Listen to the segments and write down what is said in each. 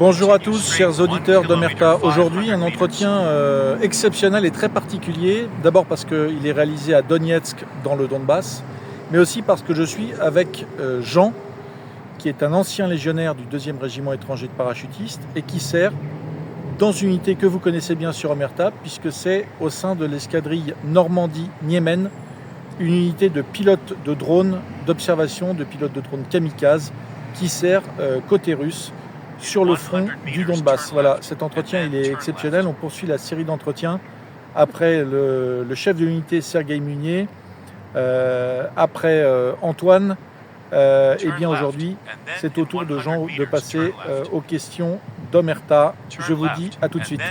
Bonjour à tous, chers auditeurs d'Omerta. Aujourd'hui, un entretien exceptionnel et très particulier. D'abord parce qu'il est réalisé à Donetsk, dans le Donbass, mais aussi parce que je suis avec Jean, qui est un ancien légionnaire du 2e régiment étranger de parachutistes et qui sert dans une unité que vous connaissez bien sur Omerta, puisque c'est au sein de l'escadrille Normandie-Niemen, une unité de pilotes de drones d'observation, de pilotes de drones kamikazes, qui sert côté russe sur le front du Donbass. Voilà, cet entretien il est exceptionnel. On poursuit la série d'entretiens après le chef de l'unité Sergueï Munier, après Antoine. Et bien aujourd'hui, c'est au tour de Jean de passer aux questions d'Omerta. Je vous dis à tout de suite.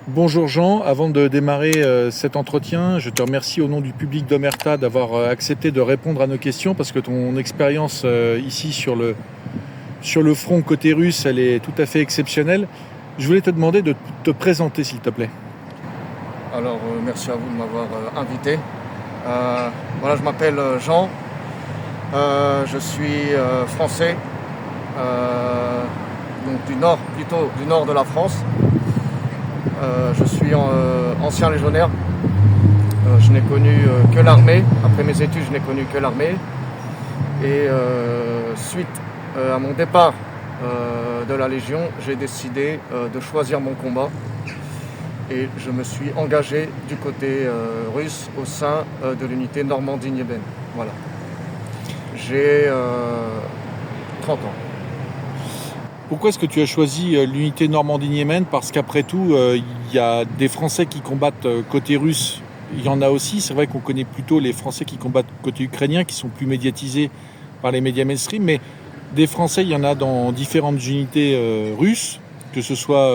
Bonjour Jean, avant de démarrer cet entretien, je te remercie au nom du public d'Omerta d'avoir accepté de répondre à nos questions parce que ton expérience ici sur le front côté russe, elle est tout à fait exceptionnelle. Je voulais te demander de te présenter s'il te plaît. Alors merci à vous de m'avoir invité. Voilà, je m'appelle Jean, je suis français, donc du nord de la France. Je suis ancien légionnaire. Je n'ai connu que l'armée. Après mes études, je n'ai connu que l'armée. Et suite à mon départ de la Légion, j'ai décidé de choisir mon combat. Et je me suis engagé du côté russe au sein de l'unité Normandie-Niemen. Voilà. J'ai 30 ans. Pourquoi est-ce que tu as choisi l'unité Normandie-Niemen ? Parce qu'après tout, il y a des Français qui combattent côté russe. Il y en a aussi. C'est vrai qu'on connaît plutôt les Français qui combattent côté ukrainien, qui sont plus médiatisés par les médias mainstream. Mais des Français, il y en a dans différentes unités russes, que ce soit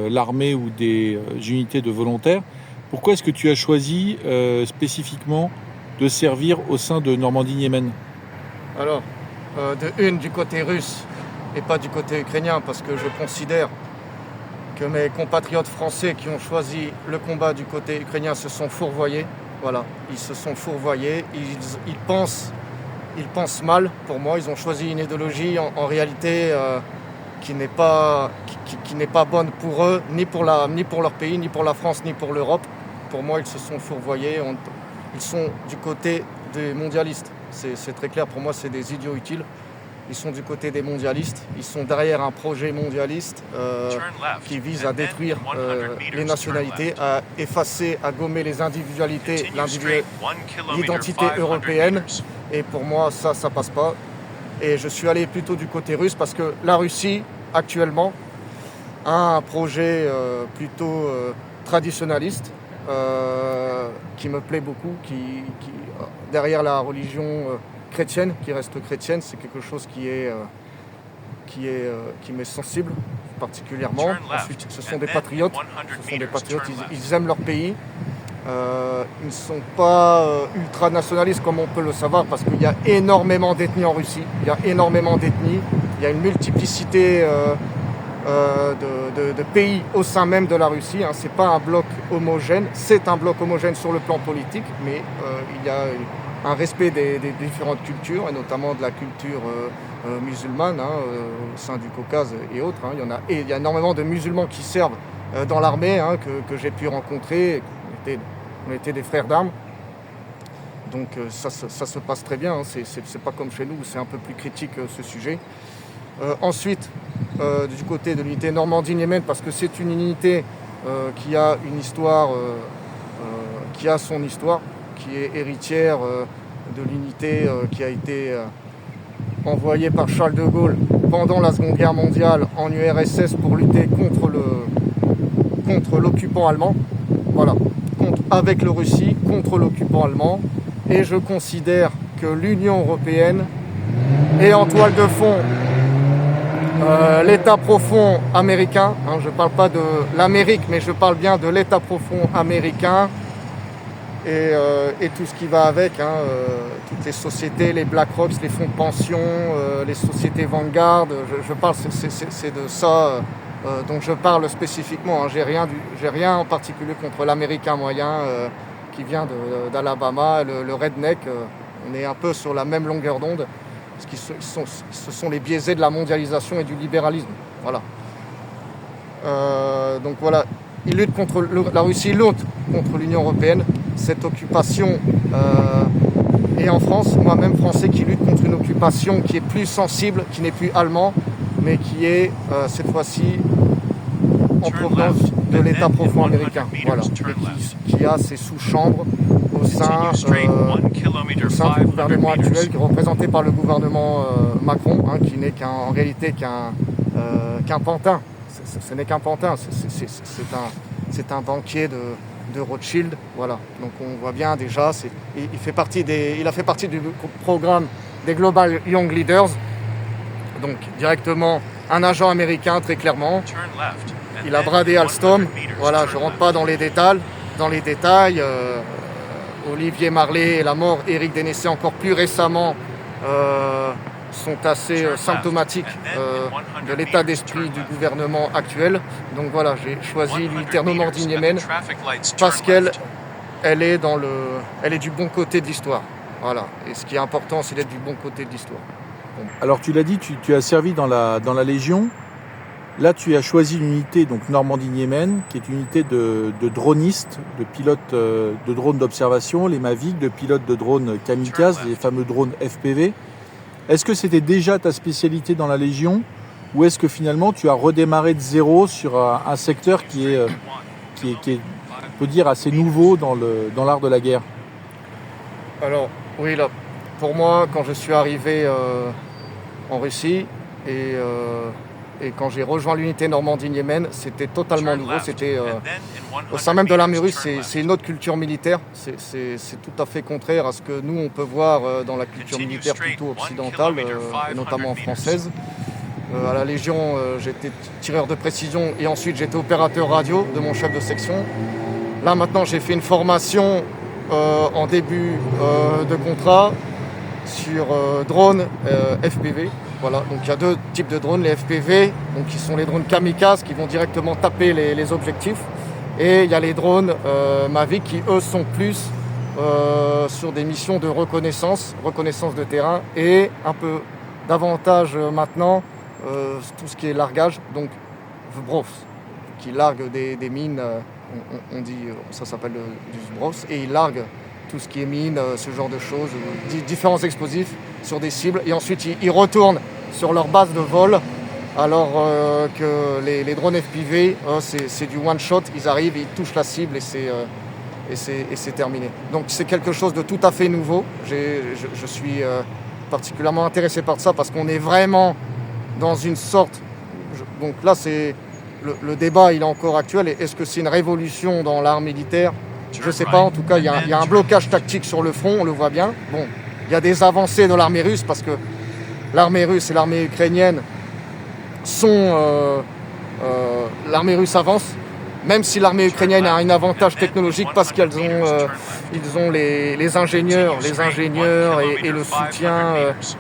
l'armée ou des unités de volontaires. Pourquoi est-ce que tu as choisi spécifiquement de servir au sein de Normandie-Niemen ? Alors, du côté russe, et pas du côté ukrainien, parce que je considère que mes compatriotes français qui ont choisi le combat du côté ukrainien se sont fourvoyés. Voilà, ils se sont fourvoyés, ils pensent mal. Pour moi, ils ont choisi une idéologie en réalité qui n'est pas bonne pour eux, ni pour leur pays, ni pour la France, ni pour l'Europe. Pour moi, ils se sont fourvoyés. Ils sont du côté des mondialistes. C'est très clair, pour moi, c'est des idiots utiles. Ils sont du côté des mondialistes, ils sont derrière un projet mondialiste qui vise à détruire les nationalités, à effacer, à gommer les individualités, l'identité européenne. Et pour moi, ça passe pas. Et je suis allé plutôt du côté russe parce que la Russie, actuellement, a un projet plutôt traditionnaliste qui me plaît beaucoup, qui derrière la religion chrétienne, qui reste chrétienne, c'est quelque chose qui m'est sensible particulièrement. Ensuite, ce sont des patriotes, ils aiment leur pays. Ils ne sont pas ultranationalistes comme on peut le savoir parce qu'il y a énormément d'ethnies en Russie, il y a une multiplicité de pays au sein même de la Russie. Ce n'est pas un bloc homogène, c'est un bloc homogène sur le plan politique, mais il y a un respect des différentes cultures, et notamment de la culture musulmane au sein du Caucase et autres. Il y a énormément de musulmans qui servent dans l'armée que j'ai pu rencontrer. On était des frères d'armes. Donc ça se passe très bien. C'est pas comme chez nous, c'est un peu plus critique ce sujet. Ensuite, du côté de l'unité Normandie-Niemen, parce que c'est une unité qui a une histoire, qui a son histoire, qui est héritière de l'unité qui a été envoyée par Charles de Gaulle pendant la Seconde Guerre mondiale en URSS pour lutter contre l'occupant allemand. Voilà, avec la Russie, contre l'occupant allemand. Et je considère que l'Union européenne est en toile de fond l'État profond américain. Je ne parle pas de l'Amérique, mais je parle bien de l'État profond américain. et tout ce qui va avec, hein, toutes les sociétés, les BlackRock, les fonds de pension, les sociétés Vanguard, je parle, c'est de ça dont je parle spécifiquement. Hein. J'ai rien en particulier contre l'Américain moyen qui vient d'Alabama, le redneck. On est un peu sur la même longueur d'onde, parce que ce sont les biaisés de la mondialisation et du libéralisme. Voilà. Donc voilà, la Russie lutte contre l'Union européenne, cette occupation, et en France, moi-même français, qui lutte contre une occupation qui est plus sensible, qui n'est plus allemand, mais qui est cette fois-ci en provenance de l'État profond américain, voilà, et qui a ses sous-chambres au sein du gouvernement actuel, qui est représenté par le gouvernement Macron, hein, qui n'est en réalité qu'un pantin. Ce n'est qu'un pantin, c'est un banquier de Rothschild, voilà. Donc on voit bien déjà, il a fait partie du programme des Global Young Leaders, donc directement un agent américain très clairement. Il a bradé Alstom, voilà, je ne rentre pas dans les détails. Olivier Marley et la mort d'Éric Dénessé encore plus récemment sont assez symptomatiques de l'état d'esprit du gouvernement actuel. Donc voilà, j'ai choisi l'unité Normandie-Niemen parce qu'elle est du bon côté de l'histoire. Voilà. Et ce qui est important, c'est d'être du bon côté de l'histoire. Bon. Alors tu l'as dit, tu as servi dans la Légion. Là, tu as choisi l'unité donc Normandie-Niemen, qui est une unité de dronistes, de pilotes de drones d'observation, les Mavic, de pilotes de drones kamikazes, les fameux drones FPV. Est-ce que c'était déjà ta spécialité dans la Légion, ou est-ce que finalement tu as redémarré de zéro sur un secteur qui est, on peut dire, assez nouveau dans l'art de la guerre? Alors, oui, là, pour moi, quand je suis arrivé en Russie et quand j'ai rejoint l'unité Normandie-Niemen, c'était totalement nouveau. C'était au sein même de l'armée russe, c'est une autre culture militaire. C'est tout à fait contraire à ce que nous on peut voir dans la culture militaire plutôt occidentale, et notamment française. À la Légion, j'étais tireur de précision et ensuite j'étais opérateur radio de mon chef de section. Là maintenant, j'ai fait une formation en début de contrat sur drone FPV. Voilà, donc il y a deux types de drones, les FPV, donc qui sont les drones kamikazes qui vont directement taper les objectifs, et il y a les drones Mavic qui eux sont plus sur des missions de reconnaissance de terrain, et un peu davantage maintenant tout ce qui est largage, donc Vbros, qui largue des mines, on dit, ça s'appelle du Vbros, et il largue tout ce qui est mine, ce genre de choses, différents explosifs sur des cibles, et ensuite ils retournent sur leur base de vol, alors que les drones FPV, c'est du one shot, ils arrivent, ils touchent la cible et c'est terminé. Donc c'est quelque chose de tout à fait nouveau. Je suis particulièrement intéressé par ça parce qu'on est vraiment dans une sorte... Donc là, c'est le débat, il est encore actuel. Est-ce que c'est une révolution dans l'art militaire ? Je ne sais pas, en tout cas, il y a un blocage tactique sur le front, on le voit bien. Bon, il y a des avancées dans l'armée russe parce que l'armée russe et l'armée ukrainienne l'armée russe avance, même si l'armée ukrainienne a un avantage technologique parce qu'ils ont les ingénieurs et le soutien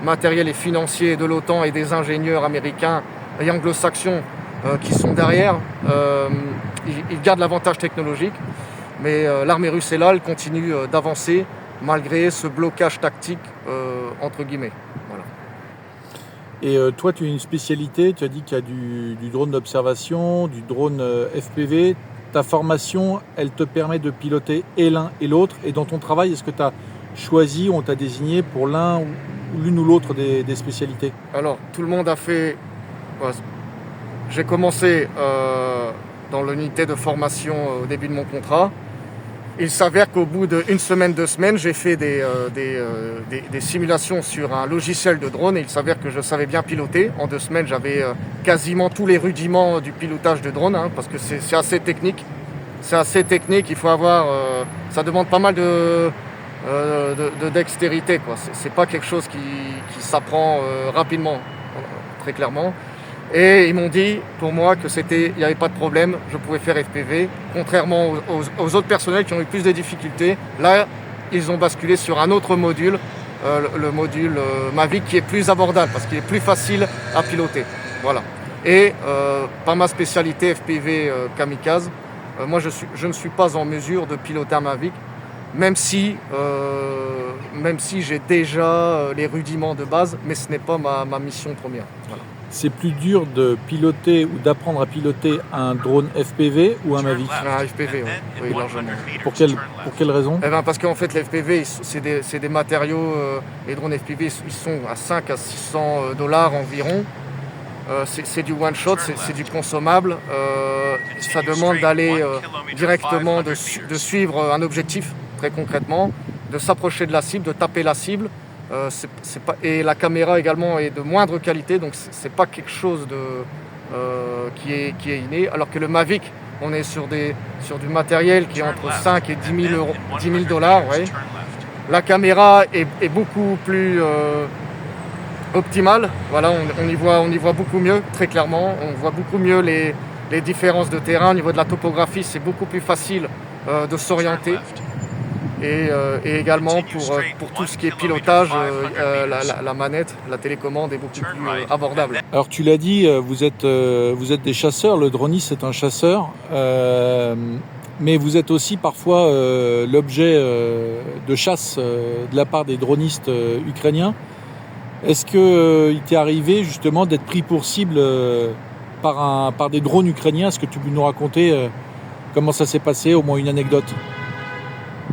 matériel et financier de l'OTAN et des ingénieurs américains et anglo-saxons qui sont derrière. Ils gardent l'avantage technologique. Mais l'armée russe est là, elle continue d'avancer malgré ce blocage tactique, entre guillemets. Voilà. Et toi, tu as une spécialité, tu as dit qu'il y a du drone d'observation, du drone FPV. Ta formation, elle te permet de piloter et l'un et l'autre. Et dans ton travail, est-ce que tu as choisi ou on t'a désigné pour l'un ou l'une ou l'autre des spécialités? Alors, tout le monde a fait... J'ai commencé dans l'unité de formation au début de mon contrat. Il s'avère qu'au bout d'une semaine, 2 semaines, j'ai fait des simulations sur un logiciel de drone et il s'avère que je savais bien piloter. En 2 semaines, j'avais quasiment tous les rudiments du pilotage de drone, hein, parce que c'est assez technique. C'est assez technique, il faut avoir... ça demande pas mal de dextérité, quoi. C'est pas quelque chose qui s'apprend rapidement, très clairement. Et ils m'ont dit, pour moi, il n'y avait pas de problème, je pouvais faire FPV, contrairement aux autres personnels qui ont eu plus de difficultés. Là, ils ont basculé sur un autre module, le module Mavic, qui est plus abordable, parce qu'il est plus facile à piloter. Voilà. Et par ma spécialité FPV kamikaze, moi je ne suis pas en mesure de piloter un Mavic, même si j'ai déjà les rudiments de base, mais ce n'est pas ma mission première. Voilà. C'est plus dur de piloter ou d'apprendre à piloter un drone FPV ou un Mavic? Un FPV, oui, largement. Pour quelle raison? Eh ben parce qu'en fait, les FPV, c'est des matériaux, les drones FPV, ils sont à 5 à 600 $ environ. C'est du one-shot, c'est du consommable. Ça demande d'aller directement, de suivre un objectif, très concrètement, de s'approcher de la cible, de taper la cible. Et la caméra également est de moindre qualité, donc c'est pas quelque chose qui est inné. Alors que le Mavic, on est sur du matériel qui est entre 5 et 10 000 $. Ouais. La caméra est beaucoup plus optimale. Voilà, on y voit beaucoup mieux, très clairement. On voit beaucoup mieux les différences de terrain. Au niveau de la topographie, c'est beaucoup plus facile de s'orienter. Et également pour tout ce qui est pilotage, la manette, la télécommande est beaucoup plus abordable. Alors tu l'as dit, vous êtes des chasseurs, le droniste est un chasseur, mais vous êtes aussi parfois l'objet de chasse de la part des dronistes ukrainiens. Est-ce qu'il t'est arrivé justement d'être pris pour cible par des drones ukrainiens? Est-ce que tu peux nous raconter comment ça s'est passé, au moins une anecdote?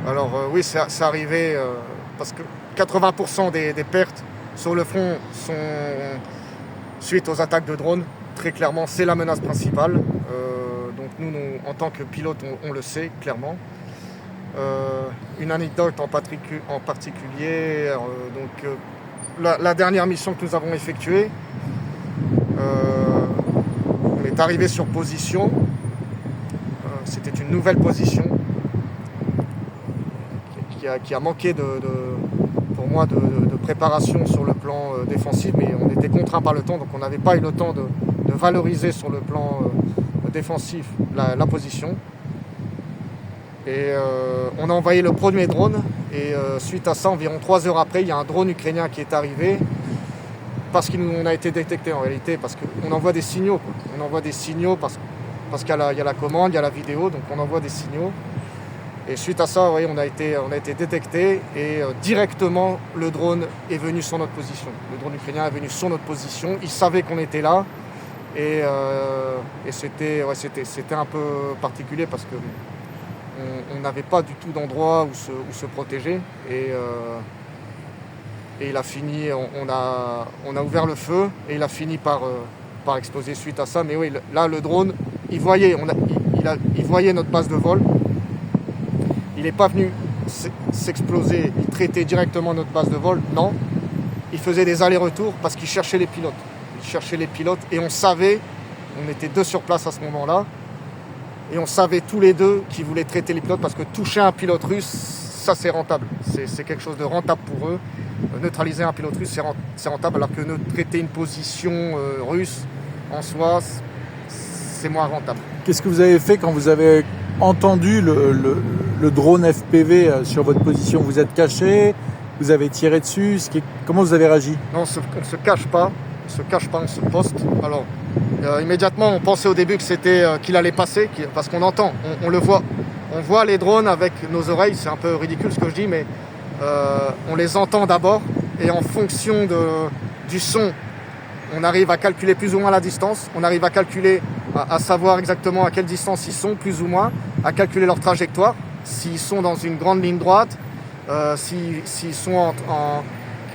Alors oui, c'est arrivé parce que 80% des pertes sur le front sont suite aux attaques de drones. Très clairement, c'est la menace principale. Donc nous, en tant que pilote, on le sait clairement. Une anecdote en particulier, la dernière mission que nous avons effectuée, on est arrivé sur position. C'était une nouvelle position qui a manqué pour moi de préparation sur le plan défensif, mais on était contraint par le temps, donc on n'avait pas eu le temps de valoriser sur le plan défensif la position. Et on a envoyé le premier drone, et suite à ça, environ 3 heures après, il y a un drone ukrainien qui est arrivé, parce qu'on a été détecté en réalité, parce qu'on envoie des signaux. On envoie des signaux parce qu'il y a la commande, il y a la vidéo, donc on envoie des signaux. Et suite à ça, oui, on a été détecté, et directement le drone est venu sur notre position. Le drone ukrainien est venu sur notre position. Il savait qu'on était là, et c'était un peu particulier parce que on n'avait pas du tout d'endroit où se protéger. Et il a fini. On a ouvert le feu et il a fini par exploser suite à ça. Mais oui, là le drone, il voyait notre base de vol. Il n'est pas venu s'exploser, il traitait directement notre base de vol, non. Il faisait des allers-retours parce qu'il cherchait les pilotes. Il cherchait les pilotes et on savait, on était 2 sur place à ce moment-là, et on savait tous les 2 qu'ils voulaient traiter les pilotes parce que toucher un pilote russe, ça c'est rentable. C'est quelque chose de rentable pour eux. Neutraliser un pilote russe, c'est rentable, alors que traiter une position russe, en soi, c'est moins rentable. Qu'est-ce que vous avez fait quand vous avez entendu le drone FPV sur votre position? Vous êtes caché? Vous avez tiré dessus? Comment vous avez réagi? Non, on ne se cache pas. On se poste. Alors, immédiatement, on pensait au début qu'il allait passer, parce qu'on entend, on le voit. On voit les drones avec nos oreilles, c'est un peu ridicule ce que je dis, mais on les entend d'abord, et en fonction du son, on arrive à calculer plus ou moins la distance, on arrive à calculer, à savoir exactement à quelle distance ils sont, plus ou moins, à calculer leur trajectoire, s'ils sont dans une grande ligne droite, s'ils sont en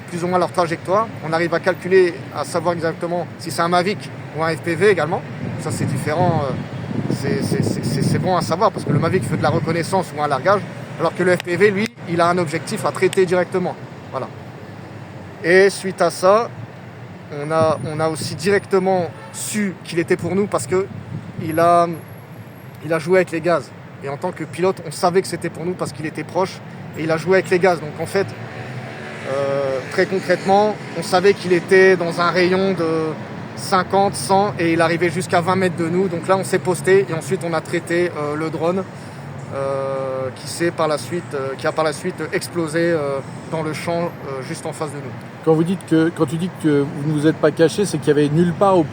plus ou moins leur trajectoire. On arrive à calculer, à savoir exactement si c'est un Mavic ou un FPV également. Ça c'est différent, c'est bon à savoir, parce que le Mavic fait de la reconnaissance ou un largage, alors que le FPV, lui, il a un objectif à traiter directement. Voilà. Et suite à ça, on a aussi directement su qu'il était pour nous, parce qu'il a joué avec les gaz. Et en tant que pilote, on savait que c'était pour nous parce qu'il était proche, et il a joué avec les gaz. Donc en fait, très concrètement, on savait qu'il était dans un rayon de 50, 100 et il arrivait jusqu'à 20 mètres de nous. Donc là on s'est posté et ensuite on a traité le drone qui a par la suite explosé dans le champ juste en face de nous. Quand tu dis que vous ne vous êtes pas caché, c'est qu'il n'y avait nulle part où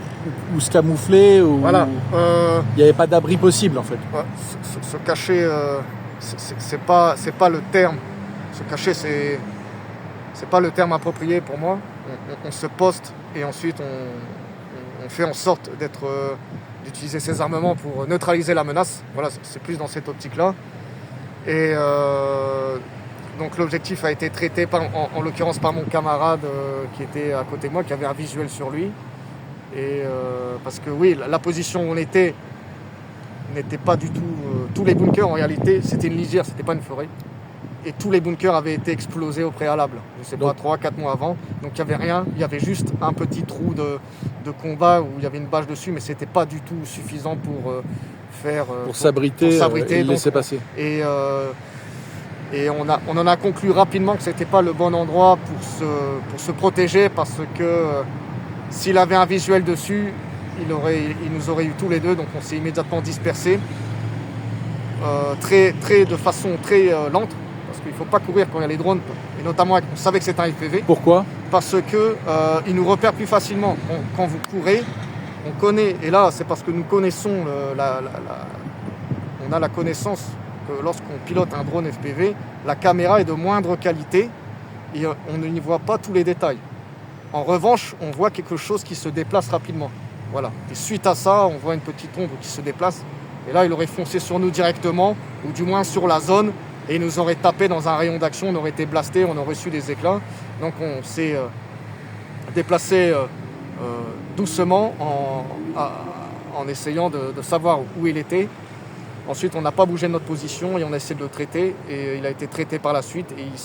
se camoufler, Voilà. Il n'y avait pas d'abri possible en fait. Ouais, se cacher, c'est pas le terme. Se cacher, c'est pas le terme approprié pour moi. On se poste et ensuite on fait en sorte d'utiliser ces armements pour neutraliser la menace. Voilà, c'est plus dans cette optique-là. Et donc l'objectif a été traité en l'occurrence par mon camarade qui était à côté de moi, qui avait un visuel sur lui. Et parce que oui, la position où on était n'était pas du tout... tous les bunkers en réalité, c'était une lisière, c'était pas une forêt. Et tous les bunkers avaient été explosés au préalable. Je sais pas, 3-4 mois avant. Donc il n'y avait rien, il y avait juste un petit trou de combat où il y avait une bâche dessus, mais c'était pas du tout suffisant pour s'abriter et laisser passer. Et on en a conclu rapidement que c'était pas le bon endroit pour se protéger parce que s'il avait un visuel dessus, il nous aurait eu tous les deux, donc on s'est immédiatement dispersés de façon très lente, parce qu'il ne faut pas courir quand il y a les drones, et notamment on savait que c'était un FPV. Pourquoi ? Parce qu'il nous repère plus facilement. Quand vous courez, on connaît, et là c'est parce que nous connaissons, on a la connaissance que lorsqu'on pilote un drone FPV, la caméra est de moindre qualité et on n'y voit pas tous les détails. En revanche, on voit quelque chose qui se déplace rapidement. Voilà. Et suite à ça, on voit une petite ombre qui se déplace. Et là, il aurait foncé sur nous directement, ou du moins sur la zone, et il nous aurait tapé dans un rayon d'action, on aurait été blasté, on aurait reçu des éclats. Donc on s'est déplacé doucement en essayant de savoir où il était. Ensuite, on n'a pas bougé de notre position et on a essayé de le traiter. Et il a été traité par la suite et il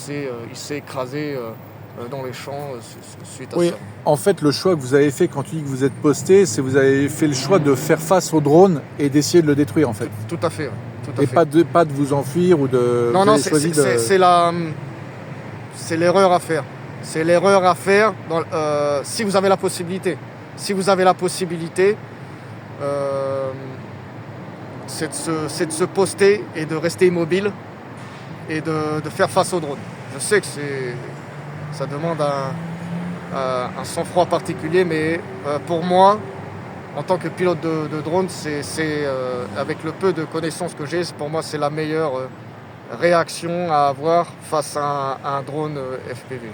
s'est écrasé dans les champs suite à ça. En fait, le choix que vous avez fait quand tu dis que vous êtes posté, c'est que vous avez fait le choix de faire face au drone et d'essayer de le détruire en fait. Tout à fait. Et pas de vous enfuir ou de... Non, c'est l'erreur à faire. C'est l'erreur à faire si vous avez la possibilité. Si vous avez la possibilité, c'est de se poster et de rester immobile et de faire face au drone. Je sais que ça demande un sang-froid particulier, mais pour moi, en tant que pilote de drone, avec le peu de connaissances que j'ai, pour moi c'est la meilleure réaction à avoir face à un drone FPV.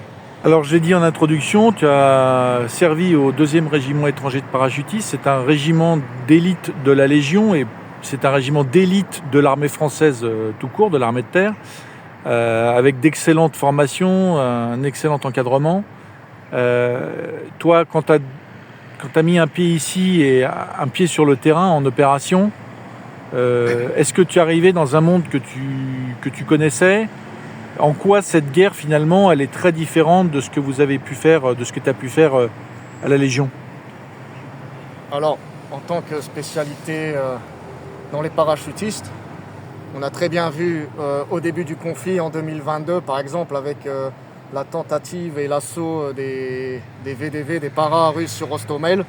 Alors j'ai dit en introduction, tu as servi au 2e régiment étranger de parachutistes. C'est un régiment d'élite de la Légion et c'est un régiment d'élite de l'armée française tout court, de l'armée de terre, avec d'excellentes formations, un excellent encadrement. Toi, quand tu as mis un pied ici et un pied sur le terrain en opération, est-ce que tu es arrivé dans un monde que tu connaissais ? En quoi cette guerre, finalement, elle est très différente de ce que vous avez pu faire, de ce que tu as pu faire à la Légion ? Alors, en tant que spécialité dans les parachutistes, on a très bien vu au début du conflit en 2022, par exemple, avec la tentative et l'assaut des VDV, des paras russes sur Hostomel,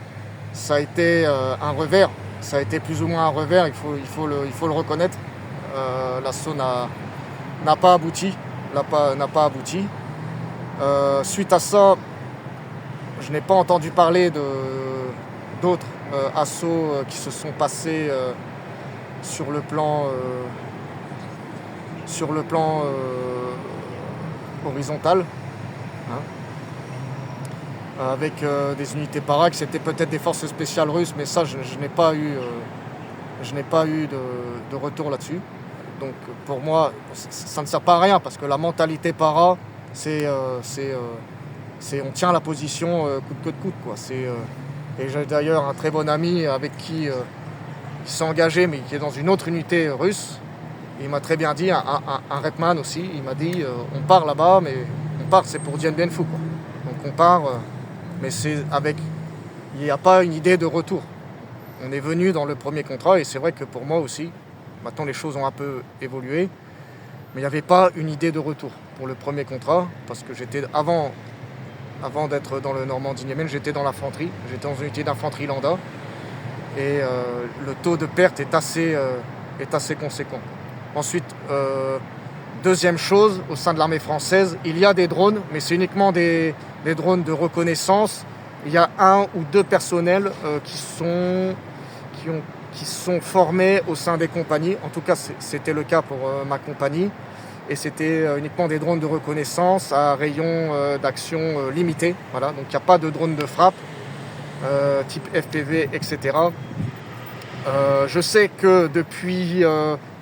ça a été un revers. Ça a été plus ou moins un revers, il faut le reconnaître. L'assaut n'a pas abouti. Suite à ça, je n'ai pas entendu parler d'autres assauts qui se sont passés sur le plan horizontal, avec des unités para, c'était peut-être des forces spéciales russes, mais ça je n'ai pas eu de retour là-dessus. Donc pour moi, ça ne sert pas à rien parce que la mentalité para, c'est on tient la position coûte que de coûte, quoi. Et j'ai d'ailleurs un très bon ami avec qui s'est engagé, mais qui est dans une autre unité russe. Il m'a très bien dit, un Repman aussi, il m'a dit on part là-bas, mais on part, c'est pour Dien Bien Phu, quoi. Donc on part, mais il n'y a pas une idée de retour. On est venu dans le premier contrat et c'est vrai que pour moi aussi, maintenant les choses ont un peu évolué, mais il n'y avait pas une idée de retour pour le premier contrat, parce que j'étais avant avant d'être dans le Normandie-Niemen, j'étais dans l'infanterie. J'étais dans une unité d'infanterie Landa. Et le taux de perte est assez conséquent. Ensuite, deuxième chose, au sein de l'armée française, il y a des drones, mais c'est uniquement des drones de reconnaissance. Il y a 1 ou 2 personnels qui sont formés au sein des compagnies. En tout cas, c'était le cas pour ma compagnie. Et c'était uniquement des drones de reconnaissance à rayon d'action limité. Voilà. Donc il n'y a pas de drone de frappe, type FPV, etc. Je sais que depuis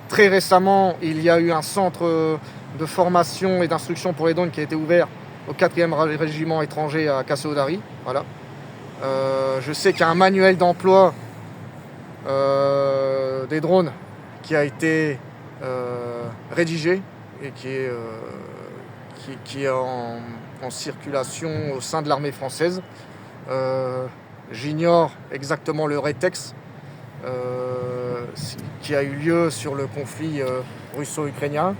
très récemment, il y a eu un centre de formation et d'instruction pour les drones qui a été ouvert au 4e régiment étranger à Kasseodari. Voilà. Je sais qu'il y a un manuel d'emploi des drones qui a été rédigé et qui est en circulation au sein de l'armée française. J'ignore exactement le rétex qui a eu lieu sur le conflit russo-ukrainien,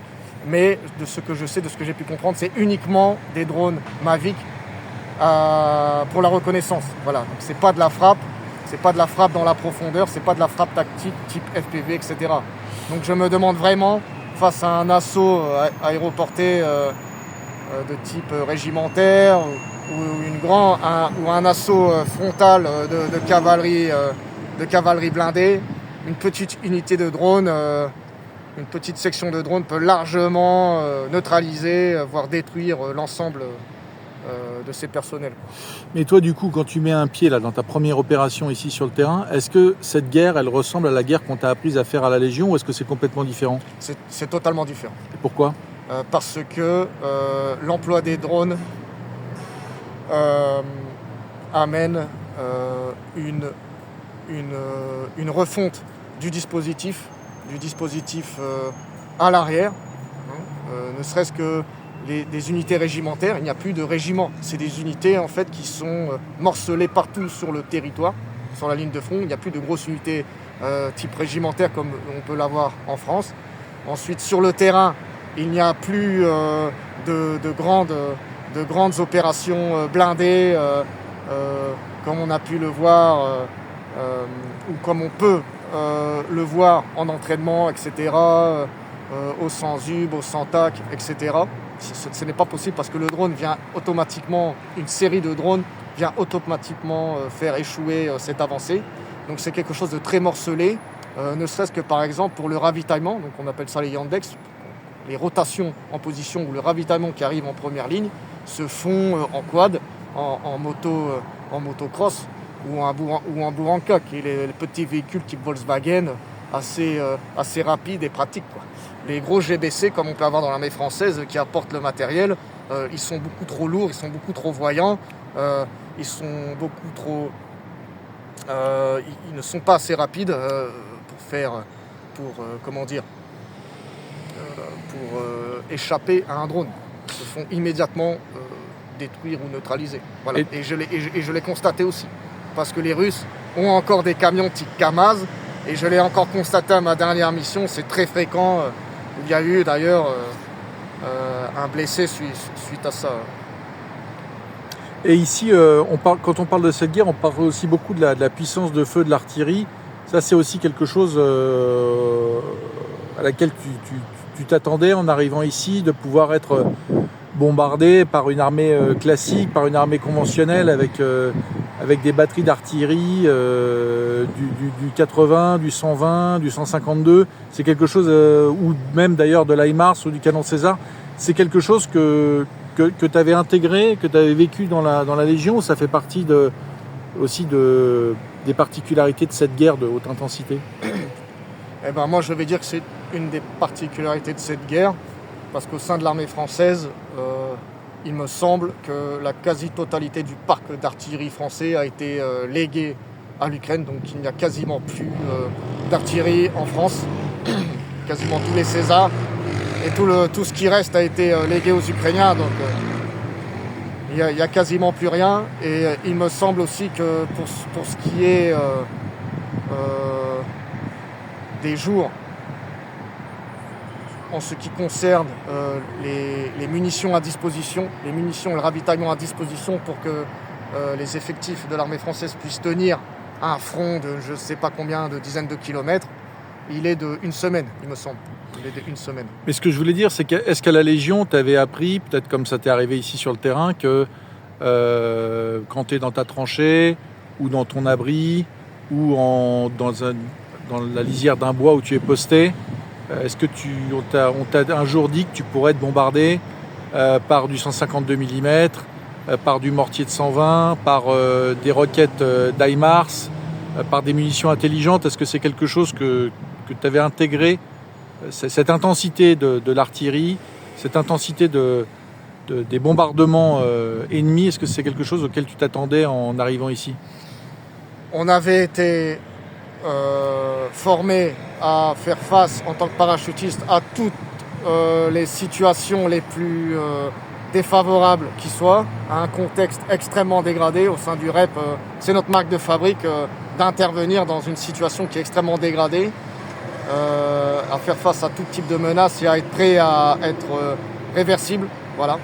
mais de ce que je sais, de ce que j'ai pu comprendre, c'est uniquement des drones Mavic pour la reconnaissance. Voilà, donc c'est pas de la frappe dans la profondeur, c'est pas de la frappe tactique type FPV, etc. Donc je me demande vraiment, face à un assaut aéroporté de type régimentaire ou un assaut frontal de cavalerie blindée, une petite unité de drone, une petite section de drone peut largement neutraliser, voire détruire l'ensemble de ces personnels. Mais toi, du coup, quand tu mets un pied là dans ta première opération ici sur le terrain, est-ce que cette guerre, elle ressemble à la guerre qu'on t'a apprise à faire à la Légion, ou est-ce que c'est complètement différent ? C'est totalement différent. Et pourquoi ? Parce que l'emploi des drones amène une refonte du dispositif à l'arrière, ne serait-ce que des unités régimentaires. Il n'y a plus de régiments, c'est des unités en fait qui sont morcelées partout sur le territoire, sur la ligne de front. Il n'y a plus de grosses unités type régimentaire comme on peut l'avoir en France. Ensuite, sur le terrain, il n'y a plus de grandes opérations blindées comme on a pu le voir ou comme on peut le voir en entraînement, etc., au sans-UB, au sans-TAC, etc. Ce n'est pas possible parce que le drone vient automatiquement, une série de drones vient automatiquement faire échouer cette avancée. Donc c'est quelque chose de très morcelé, ne serait-ce que par exemple pour le ravitaillement, donc on appelle ça les Yandex, les rotations en position ou le ravitaillement qui arrive en première ligne se font en quad, en motocross ou en Buranka, qui est le petit véhicule type Volkswagen assez rapide et pratique, quoi. Les gros GBC, comme on peut avoir dans l'armée française, qui apportent le matériel, ils sont beaucoup trop lourds, ils sont beaucoup trop voyants, ils ne sont pas assez rapides pour échapper à un drone. Ils se font immédiatement détruire ou neutraliser. Voilà. Et je l'ai constaté aussi. Parce que les Russes ont encore des camions type Kamaz, et je l'ai encore constaté à ma dernière mission, c'est très fréquent. Il y a eu d'ailleurs un blessé suite à ça. Et ici, quand on parle de cette guerre, on parle aussi beaucoup de la puissance de feu de l'artillerie. Ça, c'est aussi quelque chose à laquelle tu t'attendais en arrivant ici, de pouvoir être bombardé par une armée classique, par une armée conventionnelle avec des batteries d'artillerie du 80, du 120, du 152. C'est quelque chose, ou même d'ailleurs de l'HIMARS ou du canon César, c'est quelque chose que tu avais intégré, que tu avais vécu dans la Légion, ou ça fait partie aussi des particularités de cette guerre de haute intensité ? Eh ben, moi je vais dire que c'est une des particularités de cette guerre, parce qu'au sein de l'armée française, il me semble que la quasi-totalité du parc d'artillerie français a été léguée à l'Ukraine, donc il n'y a quasiment plus d'artillerie en France, quasiment tous les Césars, et tout ce qui reste a été légué aux Ukrainiens, donc il n'y a quasiment plus rien. Et il me semble aussi que pour ce qui est des jours en ce qui concerne les munitions à disposition, les munitions et le ravitaillement à disposition pour que les effectifs de l'armée française puissent tenir un front de je ne sais pas combien de dizaines de kilomètres, il est de 1 semaine, il me semble. Il est de 1 semaine. Mais ce que je voulais dire, c'est est-ce qu'à la Légion, tu avais appris, peut-être comme ça t'est arrivé ici sur le terrain, que quand tu es dans ta tranchée ou dans ton abri ou dans la lisière d'un bois où tu es posté, est-ce que on t'a un jour dit que tu pourrais être bombardé par du 152 mm, par du mortier de 120, par des roquettes d'HIMARS, par des munitions intelligentes? Est-ce que c'est quelque chose que tu avais intégré, cette intensité de l'artillerie, cette intensité des bombardements ennemis? Est-ce que c'est quelque chose auquel tu t'attendais en arrivant ici? On avait été formés à faire face en tant que parachutiste à toutes les situations les plus défavorables qui soient, à un contexte extrêmement dégradé au sein du REP. C'est notre marque de fabrique d'intervenir dans une situation qui est extrêmement dégradée, à faire face à tout type de menaces et à être prêt à être réversible, voilà.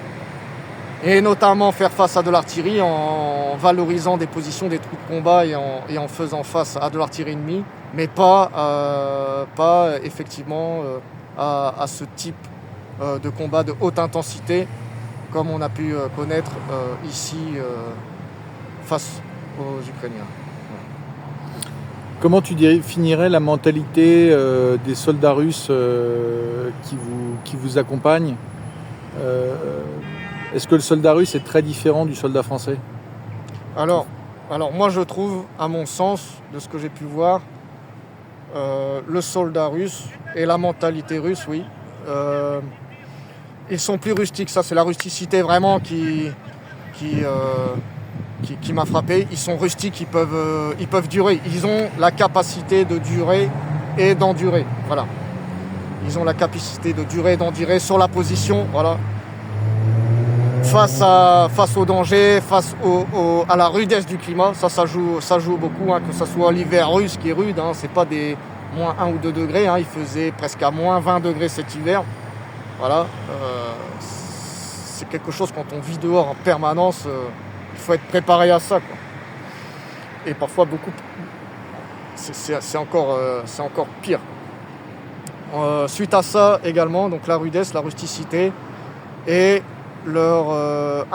Et notamment faire face à de l'artillerie en valorisant des positions des troupes de combat et en faisant face à de l'artillerie ennemie, mais pas effectivement à ce type de combat de haute intensité comme on a pu connaître ici face aux Ukrainiens. Comment tu définirais la mentalité des soldats russes qui vous accompagnent? Est-ce que le soldat russe est très différent du soldat français? Alors moi je trouve, à mon sens, de ce que j'ai pu voir, le soldat russe et la mentalité russe, oui, ils sont plus rustiques. Ça, c'est la rusticité vraiment qui m'a frappé. Ils sont rustiques, ils peuvent durer. Ils ont la capacité de durer et d'endurer. Voilà. Ils ont la capacité de durer et d'endurer sur la position. Voilà. Face au danger, face à la rudesse du climat, ça joue beaucoup, hein, que ce soit l'hiver russe qui est rude, hein, c'est pas des moins 1 ou 2 degrés, hein, il faisait presque à moins 20 degrés cet hiver. Voilà, c'est quelque chose quand on vit dehors en permanence, il faut être préparé à ça, quoi. Et parfois beaucoup, c'est encore pire. Suite à ça également, donc la rudesse, la rusticité et leur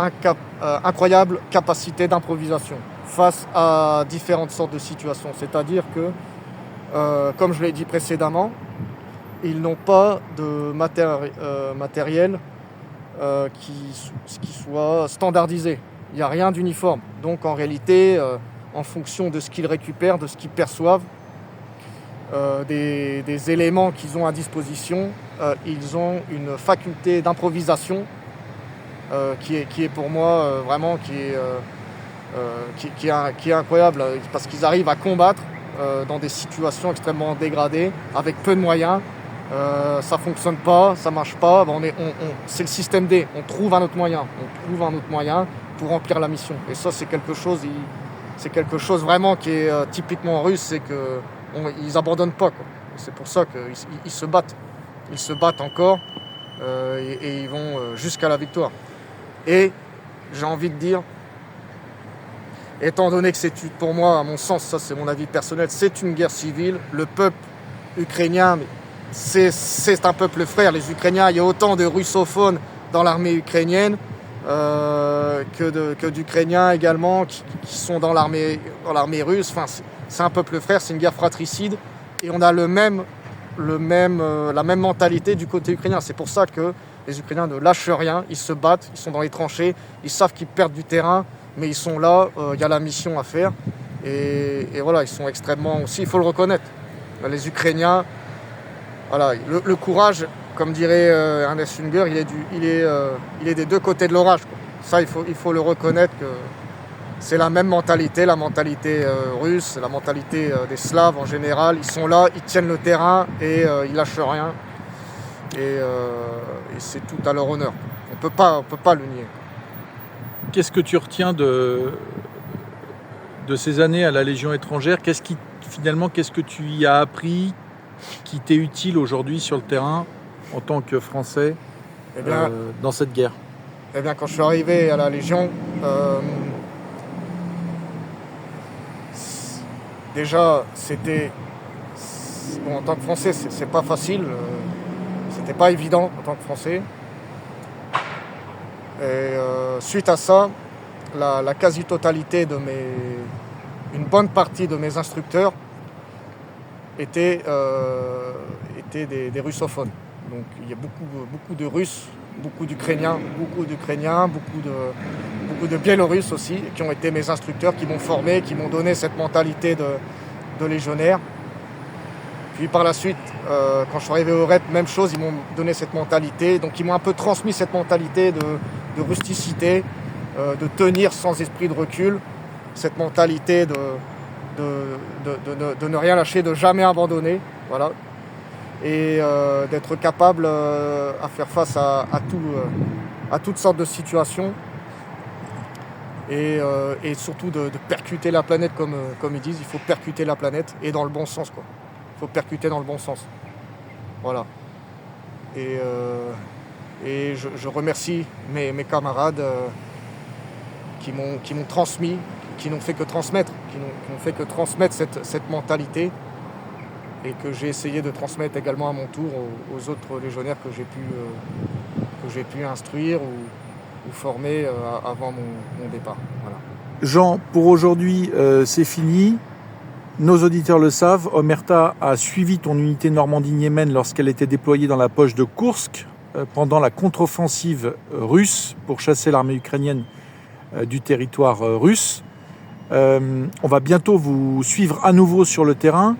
incroyable capacité d'improvisation face à différentes sortes de situations. C'est-à-dire que, comme je l'ai dit précédemment, ils n'ont pas de matériel qui soit standardisé. Il n'y a rien d'uniforme. Donc en réalité, en fonction de ce qu'ils récupèrent, de ce qu'ils perçoivent, des éléments qu'ils ont à disposition, ils ont une faculté d'improvisation qui est pour moi vraiment qui est incroyable, parce qu'ils arrivent à combattre dans des situations extrêmement dégradées avec peu de moyens. Ça fonctionne pas, ça marche pas, c'est le système D, on trouve un autre moyen pour remplir la mission. Et ça, c'est quelque chose vraiment qui est typiquement russe, c'est qu'ils abandonnent pas, quoi. C'est pour ça qu'ils se battent encore et ils vont jusqu'à la victoire. Et j'ai envie de dire, étant donné que c'est, pour moi, à mon sens, ça c'est mon avis personnel, c'est une guerre civile, le peuple ukrainien, c'est un peuple frère, les Ukrainiens, il y a autant de russophones dans l'armée ukrainienne que d'Ukrainiens également qui sont dans l'armée russe. Enfin, c'est un peuple frère, c'est une guerre fratricide et on a la même mentalité du côté ukrainien. C'est pour ça que les Ukrainiens ne lâchent rien, ils se battent, ils sont dans les tranchées, ils savent qu'ils perdent du terrain, mais ils sont là, il y a la mission à faire. Et voilà, ils sont extrêmement aussi, il faut le reconnaître. Les Ukrainiens, voilà, le courage, comme dirait Ernest Junger, il est des deux côtés de l'orage, quoi. Ça, il faut le reconnaître que c'est la même mentalité, la mentalité russe, la mentalité des Slaves en général. Ils sont là, ils tiennent le terrain et ils lâchent rien. Et c'est tout à leur honneur. On peut pas le nier. Qu'est-ce que tu retiens de ces années à la Légion étrangère? Qu'est-ce que tu y as appris qui t'est utile aujourd'hui sur le terrain en tant que Français Eh bien, dans cette guerre? eh bien, quand je suis arrivé à la Légion, déjà, bon, en tant que Français, c'est pas facile. C'était pas évident en tant que Français. Et suite à ça, la quasi-totalité une bonne partie de mes instructeurs étaient des russophones. Donc il y a beaucoup de Russes, beaucoup d'Ukrainiens, beaucoup de Biélorusses aussi, qui ont été mes instructeurs, qui m'ont formé, qui m'ont donné cette mentalité de légionnaire. Puis par la suite, quand je suis arrivé au REP, même chose, ils m'ont donné cette mentalité. Donc ils m'ont un peu transmis cette mentalité de rusticité, de tenir sans esprit de recul, cette mentalité de ne rien lâcher, de jamais abandonner, voilà. Et d'être capable à faire face à toutes sortes de situations. Et surtout de percuter la planète, comme ils disent. Il faut percuter la planète, et dans le bon sens, quoi. Il faut percuter dans le bon sens. Voilà. Et je remercie mes camarades qui m'ont transmis, qui n'ont fait que transmettre, cette mentalité, et que j'ai essayé de transmettre également à mon tour aux autres légionnaires que j'ai pu instruire ou former avant mon départ. Voilà. Jean, pour aujourd'hui, c'est fini. Nos auditeurs le savent, Omerta a suivi ton unité Normandie-Niemen lorsqu'elle était déployée dans la poche de Koursk pendant la contre-offensive russe pour chasser l'armée ukrainienne du territoire russe. On va bientôt vous suivre à nouveau sur le terrain.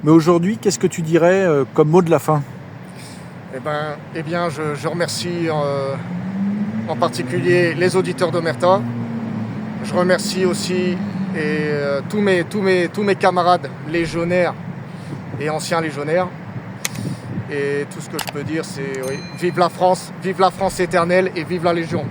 Mais aujourd'hui, qu'est-ce que tu dirais comme mot de la fin? Eh bien, je remercie en particulier les auditeurs d'Omerta. Je remercie aussi tous mes camarades légionnaires et anciens légionnaires. Et tout ce que je peux dire, c'est oui, vive la France éternelle et vive la Légion.